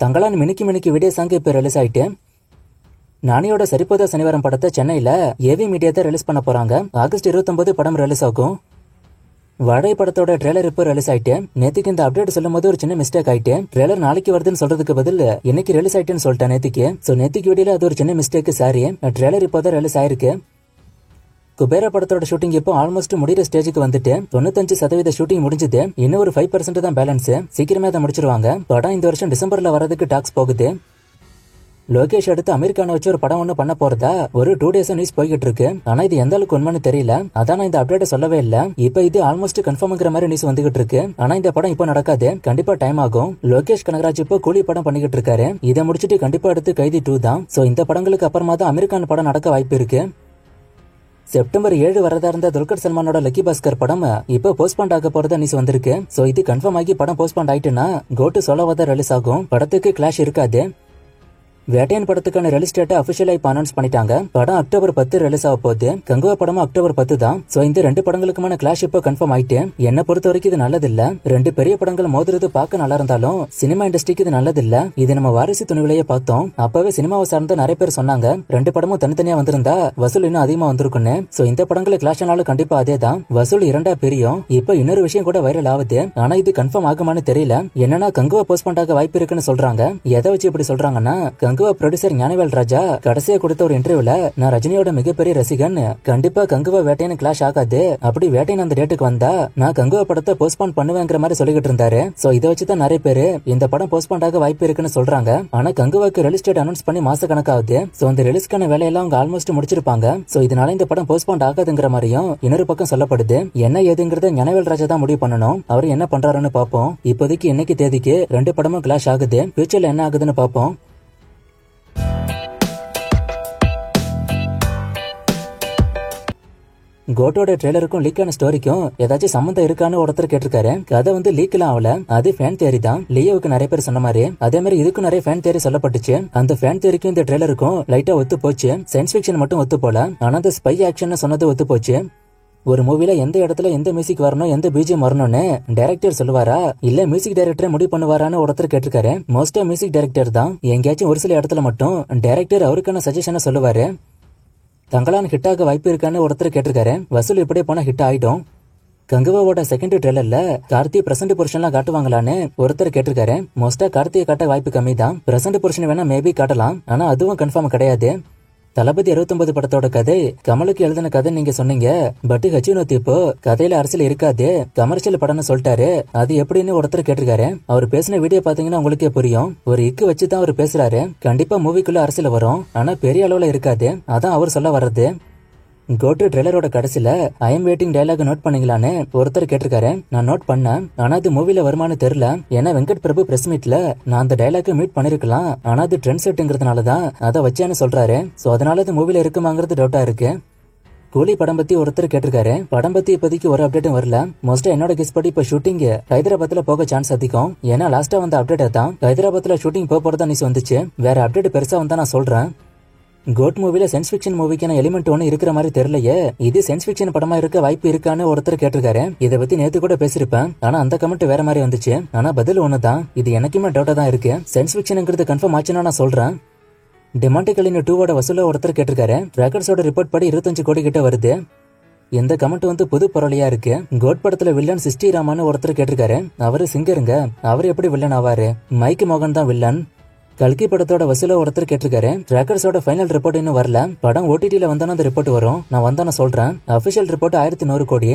Thangalaan மினிக்கி மினிக்கி video song இப்ப release ஆயிட்டு நானியோட சரிபோதா சனிவாரம் படத்தை சென்னையில ஏவி மீடியா தான் ரிலீஸ் பண்ண போறாங்க. ஆகஸ்ட் 29 படம் ரிலீஸ் ஆகும். வாடகை படத்தோட ட்ரெய்லர் இப்போ ரிலீஸ் ஆயிட்டு நேத்துக்கு இந்த அப்டேட் சொல்லும் போது ஒரு சின்ன மிஸ்டேக் ஆயிட்டு ட்ரெய்லர் நாளைக்கு வருதுன்னு சொல்றதுக்கு பதில் இன்னைக்கு ரிலீஸ் ஆயிட்டுன்னு சொல்லிட்டேன் நேத்துக்கு. சோ நேத்துக்கு வீடியோல அது ஒரு சின்ன மிஸ்டேக். சாரி, ட்ரெய்லர் இப்போதான் ரிலீஸ் ஆயிருக்கு. குபேரா படத்தோட ஷூட்டிங் இப்போ ஆல்மோஸ்ட் முடிகிற ஸ்டேஜுக்கு வந்துட்டு 95% ஷூட்டிங் முடிஞ்சது. இன்னும் ஒரு 5% தான் பேலன்ஸ். சீக்கிரமே அதை முடிச்சிருவாங்க. படம் இந்த வருஷம் டிசம்பர்ல வரதுக்கு டாக்ஸ் போகுது. லோகேஷ் அடுத்து அமெரிக்கான வச்சு ஒரு படம் ஒண்ணு பண்ண போறதா ஒரு 2 டேஸ் நியூஸ் போய்கிட்டு இருக்கு. ஆனா இது எந்த அளவுக்கு உண்மைன்னு தெரியல. அதான் நான் இந்த அப்டேட் சொல்லவே இல்ல. இப்ப இது ஆல்மோஸ்ட் கன்ஃபார்ம்ங்கிற மாதிரி நியூஸ் வந்துகிட்டு இருக்கு. ஆனா இந்த படம் இப்போ நடக்காது, கண்டிப்பா டைம் ஆகும். லோகேஷ் கனகராஜ் இப்போ கூலி படம் பண்ணிக்கிட்டு இருக்காரு. இதை முடிச்சிட்டு கண்டிப்பா அடுத்து கைதி 2 தான். சோ இந்த படங்களுக்கு அப்புறமா தான் அமெரிக்கான படம் நடக்க வாய்ப்பு இருக்கு. செப்டம்பர் 7 வரதா இருந்த துல்கர் சல்மானோட லக்கி பாஸ்கர் படம் இப்போ போஸ்ட்பாண்ட் ஆக போறதா நியூஸ் வந்திருக்கு. சோ இது கன்ஃபார்ம் ஆகி படம் போஸ்ட்பாண்ட் ஆயிட்டுனா கோட்டு சோலோவா ரிலீஸ் ஆகும். படத்துக்கு கிளாஷ் இருக்காது. வேட்டையன் படத்துக்கான ரிலீஸ் டேட்டை அபிஷியலா இப்ப அனௌன்ஸ் பண்ணிட்டாங்க. படம் அக்டோபர் 10 ரிலீஸ் ஆக போகுது. கங்குவா படமும் அக்டோபர் 10 தான். சோ இந்த 2 படங்களுக்குமான கிளாஷ் இப்போ கன்ஃபார்ம் ஆயிட்டு என்ன பொறுத்த வரைக்கும் இது நல்லது இல்ல. 2 பெரிய படங்கள் மோதுறது பார்க்க நல்லா இருந்தாலும் சினிமா இண்டஸ்ட்ரிக்கு இது நல்லது இல்ல. இது நம்ம வாரிசு துணிவிலேயே பார்த்தோம். அப்பவே சினிமாவை சார்ந்த நிறைய பேர் சொன்னாங்க 2 படமும் தனித்தனியா வந்திருந்தா வசூல் இன்னும் அதிகமா வந்திருக்குன்னு. சோ இந்த படங்களை கிளாஷ் ஆனாலும் கண்டிப்பா அதே தான், வசூல் 2 பிரியும். இப்போ இன்னொரு விஷயம் கூட வைரல் ஆகுது. ஆனா இது கன்ஃபார்ம் ஆகுமான்னு தெரியல. என்னன்னா கங்குவா போஸ்ட்பாண்ட் ஆக வாய்ப்பு இருக்குன்னு சொல்றாங்க. எதை வச்சு இப்படி சொல்றாங்கன்னா கங்குவா ப்ரொடியூசர் ஞானவேல் ராஜா கடைசியா கொடுத்த ஒரு இன்டர்வியூல நான் ரஜினியோட மிகப்பெரிய ரசிகன், கண்டிப்பா கங்குவா வேட்டையன் கிளாஷ் ஆகாது, அப்படி வேட்டையன் அந்த டேட்டுக்கு வந்தா நான் கங்குவா படத்தை போஸ்ட்பாண்ட் பண்ணுவேங்கிற மாதிரி சொல்லிக்கிட்டு இருந்தாரு. சோ இதை வச்சுதான் நிறைய பேரு இந்த படம் போஸ்ட்பாண்ட் ஆக வாய்ப்பு இருக்குன்னு சொல்றாங்க. ஆனா கங்குவாக்கு ரிலீஸ் டேட் அனௌன்ஸ் பண்ணி மாச கணக்காகுது. சோ அந்த ரிலீஸ்க்கான வேலையெல்லாம் அவங்க ஆல்மோஸ்ட் முடிச்சிருப்பாங்க. சோ இதனால இந்த படம் போஸ்ட்பாண்ட் ஆகாதுங்கிற மாதிரியும் இன்னொரு பக்கம் சொல்லப்படுது. என்ன ஏதுங்கிறத ஞானவேல் ராஜா தான் முடிவு பண்ணணும். அவர் என்ன பண்றாருன்னு பாப்போம். இப்போதைக்கு இன்னைக்கு தேதிக்கு 2 படமும் கிளாஷ் ஆகுது. ஃபியூச்சர்ல என்ன ஆகுதுன்னு பாப்போம். கோட்டோட ட்ரெய்லருக்கும் லீக்கான ஸ்டோரிக்கும் ஏதாச்சும் சம்பந்தம் இருக்கான்னு ஒருத்தர் கேட்டிருக்காரு. கதை வந்து லீக்லாம் ஆகல, அது ஃபேன் தியரி தான். லியோவுக்கு நிறைய பேர் சொன்ன மாதிரி அதே மாதிரி இதுக்கும் நிறைய ஃபேன் தியரி சொல்லப்பட்டுச்சு. அந்த ஃபேன் தியரிக்கும் இந்த ட்ரெய்லருக்கும் லைட்டா ஒத்து போச்சு. சயின்ஸ் ஃபிக்ஷன் மட்டும் ஒத்து போல, ஆனா அந்த ஸ்பை ஆக்ஷன் சொன்னது ஒத்து போச்சு. ஒரு மூவில எந்த இடத்துல எந்த மியூசிக் வரணும், எந்த பிஜிஎம் வரணும்னு டைரக்டர் சொல்லுவாரா இல்ல மியூசிக் டைரக்டர் முடிவு பண்ணுவாரான்னு ஒருத்தர் கேட்டிருக்காரு. மோஸ்டா மியூசிக் டைரக்டர் தான். எங்கேயாச்சும் ஒரு சில இடத்துல மட்டும் டைரக்டர் அவருக்கான சஜஷனை சொல்லுவாரு. தங்களான் ஹிட் ஆக வாய்ப்பு இருக்கான்னு ஒருத்தர் கேட்டிருக்காரு. வசூல் இப்படியே போனா ஹிட் ஆயிடும். கங்குவாவோட செகண்ட் ட்ரெய்லர்ல கார்த்தி பிரசன்ட் புருஷன்லாம் காட்டுவாங்களான்னு ஒருத்தர் கேட்டிருக்காரு. மோஸ்டா கார்த்தியை காட்ட வாய்ப்பு கம்மி தான். பிரசன்ட் புருஷன் வேணா மேபி காட்டலாம், ஆனா அதுவும் கன்ஃபார்ம் கிடையாது. தளபதி 69 படத்தோட கதை கமலுக்கு எழுதின கதை நீங்க சொன்னீங்க, பட் ஹச்சினோத் இப்போ கதையில அரசியல் இருக்காது, கமர்ஷியல் படம்னு சொல்லிட்டாரு. அது எப்படின்னு ஒருத்தர் கேட்டிருக்காரு. அவர் பேசின வீடியோ பாத்தீங்கன்னா உங்களுக்கே புரியும். ஒரு இக்கு வச்சுதான் அவர் பேசுறாரு. கண்டிப்பா மூவிக்குள்ள அரசியல் வரும், ஆனா பெரிய அளவுல இருக்காது. அதான் அவர் சொல்ல வர்றது. கோட்டு ட்ரெய்லரோட கடைசியில I am waiting dialogue note பண்ணீங்களான்னு ஒருத்தர் கேட்டிருக்காரு. நான் நோட் பண்ணேன், ஆனா அது மூவில வருமானு தெரியல. ஏன்னா வெங்கட் பிரபு பிரஸ் மீட்ல நான் அந்த டயலாக் மீட் பண்ணிருக்கலாம், ஆனா அது ட்ரெண்ட் செட்டுங்கிறதுனாலதான் அதை வச்சேன்னு சொல்றாரு. சோ அதனால அது மூவில இருக்குமாங்கிறது டவுட்டா இருக்கு. கூலி படம் பத்தி ஒருத்தர் கேட்டிருக்காரு. படம் பத்தி இப்போதைக்கு ஒரு அப்டேட்டும் வரல. மோஸ்டா என்னோட கெஸ் படி இப்ப ஷூட்டிங் ஹைதராபாத்ல போக சான்ஸ் அதிகம். ஏன்னா லாஸ்டா வந்த அப்டேட் தான் ஹைதராபாத்ல ஷூட்டிங் போறதா நியூஸ் வந்துச்சு. வேற அப்டேட் பெருசா வந்தா நான் சொல்றேன். கோட் மூவில சயின்ஸ் ஃபிக்ஷன் மூவிக்கான எலிமெண்ட் ஒன்னு இருக்கிற மாதிரி தெரியலையே. இது சயின்ஸ் ஃபிக்ஷன் படமா இருக்க வாய்ப்பு இருக்கான்னு ஒருத்தர் கேட்டிருக்காரு. இதை பத்தி நேத்து கூட பேசிருப்பேன், ஆனா அந்த கமெண்ட் வேற மாதிரி வந்துச்சு. ஆனா பதில் ஒண்ணுதான். இது எனக்குமே டவுட்டா தான் இருக்கு. சயின்ஸ் ஃபிக்ஷன்ங்கிறது கன்ஃபார்ம் ஆச்சுன்னா நான் சொல்றேன். டிமாண்டிகலின் 2வோட வசூல ஒருத்தர் கேட்டிருக்காரு. ரெக்கார்ட்ஸோட ரிப்போர்ட் படி 25 கோடி கிட்ட வருது. இந்த கமெண்ட் வந்து புது பரவலியா இருக்கு. கோட் படத்துல வில்லன் சிஸ்டி ராமான்னு ஒருத்தர் கேட்டிருக்காரு. அவரு சிங்கருங்க, அவர் எப்படி வில்லன் ஆவாரு? மைக் மோகன் தான் வில்லன். கல்கி படத்தோட வசூல ஒருத்தர் கேட்டிருக்காரு. ட்ராக்கர்ஸோட ஃபைனல் ரிப்போர்ட் இன்னும் வரல. படம் ஓடிடில வந்தாலும் அந்த ரிப்போர்ட் வரும், நான் வந்தானு சொல்றேன். அபிஷியல் ரிப்போர்ட் 1100 கோடி.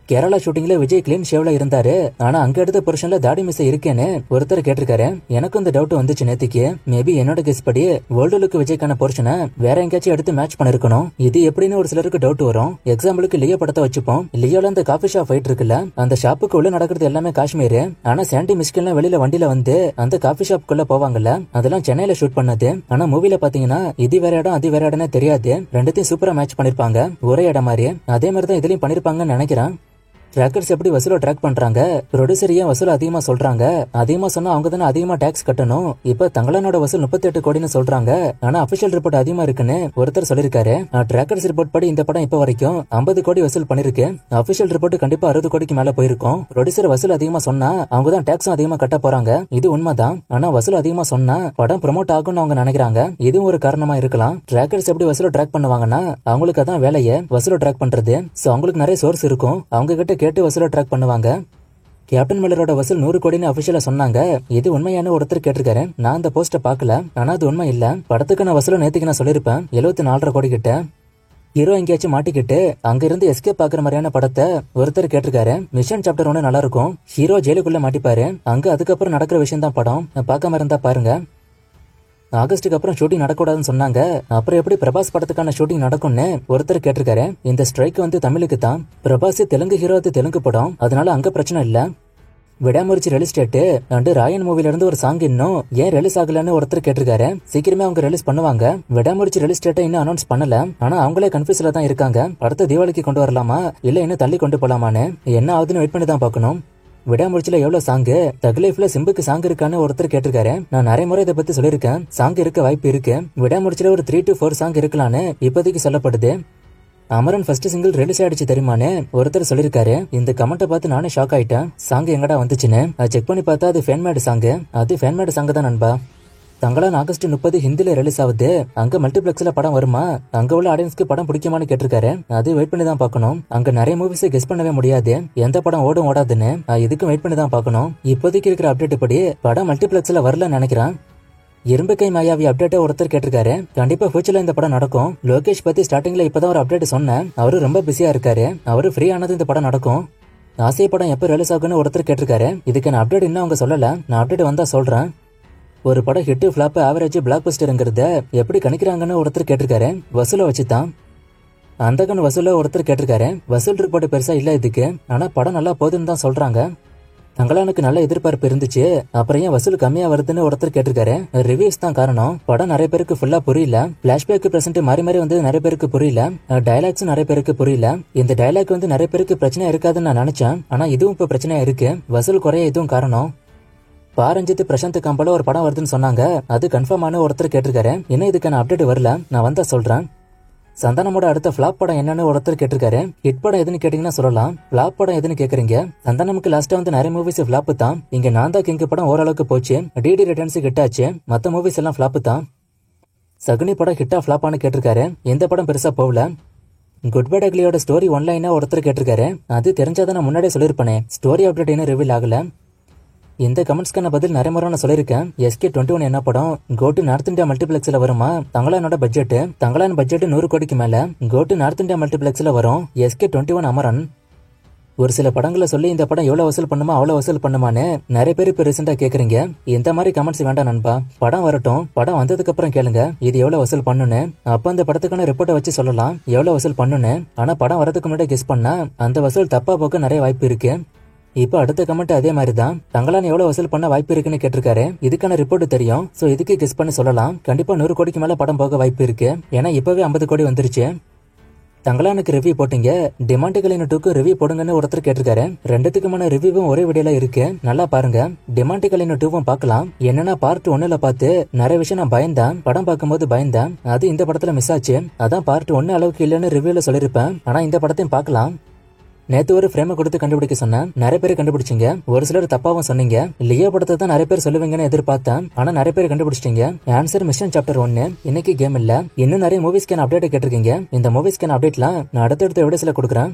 கேரளா ஷூட்டிங்ல விஜய் கிளீன் ஷேவ்ல இருந்தாரு, ஆனா அங்க எடுத்த புருஷன்ல தாடி மிஸ் இருக்கேன்னு ஒருத்தர் கேட்டிருக்காரு. எனக்கும் இந்த டவுட் வந்துச்சு நேத்திக்கு. மேபி என்னோட கெஸ் படி வேர்ல்டு லுக் விஜய்க்கான போர்ஷனை வேற எங்கேயாச்சும் எடுத்து மேட்ச் பண்ணிருக்கணும். இது எப்படின்னு ஒரு சிலருக்கு டவுட் வரும். எக்ஸாம்பிளுக்கு லியோ படத்தை வச்சுப்போம். லியோல அந்த காஃபி ஷாப் ஃபைட் இருக்குல்ல, அந்த ஷாப்புக்கு உள்ள நடக்கிறது எல்லாமே காஷ்மீர். ஆனா சாண்டி மிஸ்கின்லாம் வெளியில வண்டியில வந்து அந்த காஃபி ஷாப்புக்குள்ள போவாங்கல்ல, அதெல்லாம் சென்னையில ஷூட் பண்ணது. ஆனா மூவில பாத்தீங்கன்னா இது வேற இடம் அது வேற இடம்னு தெரியாது. ரெண்டுத்தையும் சூப்பரா மேட்ச் பண்ணிருப்பாங்க, ஒரே இடம் மாதிரி. அதே மாதிரிதான் இதுலயும் பண்ணிருப்பாங்கன்னு நினைக்கிறேன். ட்ராக்கர்ஸ் எப்படி வசூலை ட்ராக் பண்றாங்க, ப்ரொடியூசர் ஏன் வசூல் அதிகமா சொல்றாங்க, அதிகமா சொன்னா அவங்க தானே அதிகமா டாக்ஸ் கட்டணும், இப்ப தங்களானோட வசூல் 38 கோடின்னு சொல்றாங்க, ஆனா அபிஷியல் ரிப்போர்ட் அதிகமா இருக்குன்னு ஒருத்தர் சொல்லிருக்காரு. ட்ராக்கர்ஸ் ரிப்போர்ட் படி இந்த படம் இப்ப வரைக்கும் 50 கோடி வசூல் பண்ணிருக்கு. அபிஷியல் ரிப்போர்ட் கண்டிப்பா 60 கோடிக்கு மேல போயிருக்கும். ப்ரொடியூசர் வசூல் அதிகமா சொன்னா அவங்க தான் டாக்ஸும் அதிகமா கட்ட போறாங்க, இது உண்மைதான். ஆனா வசூல் அதிகமா சொன்னா படம் ப்ரோமோட் ஆகும்னு அவங்க நினைக்கிறாங்க, இதுவும் ஒரு காரணமா இருக்கலாம். ட்ராக்கர்ஸ் எப்படி வசூல் ட்ராக் பண்ணுவாங்கன்னா அவங்களுக்கு அதான் வேலையை, வசூல் ட்ராக் பண்றது. சோ அவங்களுக்கு நிறைய சோர்ஸ் இருக்கும், அவங்க கிட்ட கேட்டு வசூல் ட்ராக் பண்ணுவாங்க. கேப்டன் மில்லரோட வசூல் 100 கோடின்னு அபிஷியலா சொன்னாங்க, இது உண்மையான ஒருத்தர் கேட்டிருக்காரு. நான் அந்த போஸ்ட பாக்கல, ஆனா அது உண்மை இல்ல. படத்துக்கான வசூல் நேத்துக்கு நான் சொல்லிருப்பேன் 74.5 கோடி கிட்ட. ஹீரோ எங்கேயாச்சும் மாட்டிக்கிட்டு அங்க இருந்து எஸ்கேப் ஆகுற மாதிரியான படத்தை ஒருத்தர் கேட்டிருக்காரு. மிஷன் சாப்டர் 1 நல்லா இருக்கும், ஹீரோ ஜெயிலுக்குள்ள மாட்டிப்பாரு, அங்க அதுக்கப்புறம் நடக்கிற விஷயம் தான் படம், பார்க்காம இருந்தா பாருங்க. ஆகஸ்டுக்கு அப்புறம் ஷூட்டிங் நடக்கூடாதுன்னு சொன்னாங்க, அப்புறம் எப்படி பிரபாஸ் படத்துக்கான ஷூட்டிங் நடக்கும்னு ஒருத்தர் கேட்டிருக்காரு. இந்த ஸ்ட்ரைக் வந்து தமிழுக்கு தான், பிரபாஸ் தெலுங்கு ஹீரோ, அது தெலுங்கு படம், அதனால அங்க பிரச்சனை இல்ல. விடாமுயற்சி ரிலீஸ் டேட் அண்ட் ராயன் மூவில இருந்து ஒரு சாங் இன்னும் ஏன் ரிலீஸ் ஆகலன்னு ஒருத்தர் கேட்டிருக்காரு. சீக்கிரமே அவங்க ரிலீஸ் பண்ணுவாங்க. விடாமுயற்சி ரிலீஸ் டேட்டை இன்னும் அனௌன்ஸ் பண்ணல, ஆனா அவங்களே கன்ஃபியூஸ்ல தான் இருக்காங்க. படத்தை தீபாவளிக்கு கொண்டு வரலாமா இல்ல இன்னும் தள்ளி கொண்டு போலாமான்னு என்ன ஆகுதுன்னு வெயிட் பண்ணி தான் பாக்கணும். விடாமுயற்சியில எவ்வளவு சாங்கு, தக் லைஃப்ல சிம்புக்கு சாங் இருக்கான்னு ஒருத்தர் கேட்டிருக்காரு. நான் நிறைய முறை இதை பத்தி சொல்லிருக்கேன், சாங் இருக்க வாய்ப்பு இருக்கு. விடாமுயற்சியில ஒரு 3 to 4 சாங் இருக்கலான்னு இப்போதைக்கு சொல்லப்படுது. அமரன் ஃபர்ஸ்ட் சிங்கிள் ரிலீஸ் ஆயிடுச்சு தெரியுமான்னு ஒருத்தர் சொல்லிருக்காரு. இந்த கமெண்ட்டை பார்த்து நானே ஷாக் ஆயிட்டேன். சாங் எங்கடா வந்துச்சுன்னு செக் பண்ணி பார்த்தா அது ஃபேன்மேட் சாங், அது ஃபேன்மேட் சாங் தான் நண்பா. தங்களான் ஆகஸ்ட் 30 ஹிந்தில ரிலீஸ் ஆகுது, அங்க மல்டிபிளெக்ஸ்ல படம் வருமா, அங்க உள்ள ஆடியன்ஸ்க்கு படம் பிடிக்குமான்னு கேட்டிருக்காரு. அது வெயிட் பண்ணி தான் பார்க்கணும். அங்க நிறைய மூவிஸ் கெஸ் பண்ணவே முடியாது, எந்த படம் ஓடும் ஓடாதுன்னு, இதுக்கும் வெயிட் பண்ணி தான் பார்க்கணும். இப்போதைக்கு இருக்கிற அப்டேட் படி படம் மல்டிபிளெக்ஸ்ல வரலன்னு நினைக்கிறேன். இரும்பு கை மாயாவி அப்டேட்டை ஒருத்தர் கேட்டிருக்காரு. கண்டிப்பா ஃபியூச்சர்ல இந்த படம் நடக்கும். லோகேஷ் பத்தி ஸ்டார்டிங்ல இப்பதான் ஒரு அப்டேட் சொன்னேன், அவரு ரொம்ப பிஸியா இருக்காரு, அவரு ஃப்ரீ ஆனது இந்த படம் நடக்கும். ஆசை படம் எப்ப ரிலீஸ் ஆகுன்னு ஒருத்தர் கேட்டிருக்காரு. இதுக்கான அப்டேட் இன்னும் அவங்க சொல்லல, நான் அப்டேட் வந்தா சொல்றேன். ஒரு படம் ஹிட் ஃபிளாப் ஆவரேஜ் பிளாக் பஸ்டர்ங்கிறத எப்படி கணிக்கிறாங்கன்னு ஒருத்தர் கேட்டிருக்காரு. வசூலை வச்சுதான். அந்தகன் வசூல ஒருத்தர் கேட்டிருக்காரு. வசூல் ரிப்போர்ட் பெருசா இல்ல இதுக்கு, ஆனா படம் நல்லா போகுதுன்னு தான் சொல்றாங்க. தங்களானுக்கு நல்ல எதிர்பார்ப்பு இருந்துச்சு, அப்புறம் ஏன் வசூல் கம்மியா வருதுன்னு ஒருத்தர் கேட்டிருக்காரு. ரிவ்யூஸ் தான் காரணம், படம் நிறைய பேருக்கு ஃபுல்லா புரியல. பிளாஷ்பேக் பிரசன்ட் மாறி மாறி வந்து நிறைய பேருக்கு புரியல, டயலாக்ஸ் நிறைய பேருக்கு புரியல. இந்த டயலாக் வந்து நிறைய பேருக்கு பிரச்சனை இருக்காதுன்னு நான் நினைச்சேன், ஆனா இதுவும் இப்ப பிரச்சனையா இருக்கு. வசூல் குறைய இதுவும் காரணம். பாரஞ்சித் பிரசாந்த் கம்பல ஒரு படம் வருதுன்னு சொன்னாங்க, அது கன்ஃபார்ம் ஆன ஒருத்தர் கேட்டிருக்காரு. இன்னும் இதுக்கான அப்டேட் வரல, நான் வந்தா சொல்றேன். சந்தானமோட அடுத்த ஃபிளாப் படம் என்னன்னு ஒருத்தர் கேட்டிருக்காரு. ஹிட் படம் எதுன்னு கேட்டீங்கன்னா சொல்லலாம், ஃபிளாப் படம் எதுன்னு கேக்குறீங்க. சந்தானமுக்கு லாஸ்டா வந்து நிறைய மூவிஸ் ஃபிளாப் தான். இங்க நான் தான் கிங் படம் ஓரளவுக்கு போச்சு, டிடி ரிட்டர்ன்ஸ் ஹிட் ஆச்சு, மத்த மூவிஸ் எல்லாம் ஃபிளாப் தான். சகுனி படம் ஹிட்டா ஃபிளாப்பான்னு கேட்டிருக்காரு. எந்த படம் பெருசா போகல. குட் பை டக்லியோட ஸ்டோரி ஒன்லைனா ஒருத்தர் கேட்டிருக்காரு. அது தெரிஞ்சாதான் நான் முன்னாடியே சொல்லிருப்பேனே, ஸ்டோரி அப்டேட் இன்னும் ரிவீல் ஆகல. இந்த கமெண்ட்ஸ்க்கான பதில் நிறைய முறை நான் சொல்லியிருக்கேன். SK21 என்ன படம் கோட்டு நார்த் இந்தியா மல்டிபிளெக்ஸ்ல வருமா, தங்களானோட பட்ஜெட் 100 கோடிக்கு மேல, கோட்டு நார்த் இந்தியா மல்டிபிளெக்ஸ்ல வரும். SK21 அமரன். ஒரு சில படங்களை சொல்லி இந்த படம் எவ்வளவு வசூல் பண்ணுமா அவ்வளவு வசூல் பண்ணுமான்னு நிறைய பேர் இப்ப ரீசெண்டா கேக்குறீங்க. இந்த மாதிரி கமெண்ட்ஸ் வேண்டாம் நண்பா, படம் வரட்டும், படம் வந்ததுக்கு அப்புறம் கேளுங்க இது எவ்வளவு வசூல் பண்ணுன்னு, அப்ப அந்த படத்துக்கான ரிப்போர்ட்டை வச்சு சொல்லலாம் எவ்வளவு வசூல் பண்ணுன்னு. ஆனா படம் வரதுக்கு முன்னாடி கெஸ் பண்ணா அந்த வசூல் தப்பா போக நிறைய வாய்ப்பு இருக்கு. இப்ப அடுத்த கமெண்ட் அதே மாதிரி தான், தங்களான் எவ்வளவு வசூல் பண்ண வாய்ப்பு இருக்குன்னு கேட்டிருக்காரு. இதுக்கான ரிப்போர்ட் தெரியும், சோ இதுக்கு கெஸ் பண்ணி சொல்லலாம். கண்டிப்பா 100 கோடிக்கு மேல படம் போக வாய்ப்பு இருக்கு, ஏன்னா இப்பவே 50 கோடி வந்துருச்சு. தங்களானுக்கு ரிவ்யூ போட்டீங்க, டிமாண்டிகளின் 2க்கு ரிவ்யூ போடுங்கன்னு ஒருத்தர் கேட்டிருக்காரு. ரெண்டுத்துக்குமான ரிவ்யூவும் ஒரே வீடியோல இருக்கு, நல்லா பாருங்க. டிமாண்டிகளின் 2வும் பார்க்கலாம். என்னன்னா பார்ட் 1ல பார்த்து நிறைய விஷயம் நான் பயந்தேன், படம் பார்க்கும்போது பயந்தேன், அது இந்த படத்துல மிஸ் ஆச்சு. அதான் பார்ட் 1 அளவுக்கு இல்லன்னு ரிவ்யூல சொல்லிருப்பேன், ஆனா இந்த படத்தையும் பார்க்கலாம். நேத்து ஒரு ஃப்ரேமை கொடுத்து கண்டுபிடிக்க சொன்னேன், நிறைய பேர் கண்டுபிடிச்சிங்க. ஒரு சிலர் தப்பாவும் சொன்னீங்க. லியோ படத்தை தான் நிறைய பேர் சொல்லுவீங்கன்னு எதிர்பார்த்தேன், ஆனா நிறைய பேர் கண்டுபிடிச்சிட்டீங்க. Answer mission chapter 1. இன்னைக்கு கேம் இல்ல, இன்னும் நிறைய மூவிஸ்க்கான அப்டேட் கேட்டிருக்கீங்க. இந்த மூவிஸ்க்கான அப்டேட்லாம் நான் அடுத்தடுத்த வீடியோஸ்ல கொடுக்குறேன்.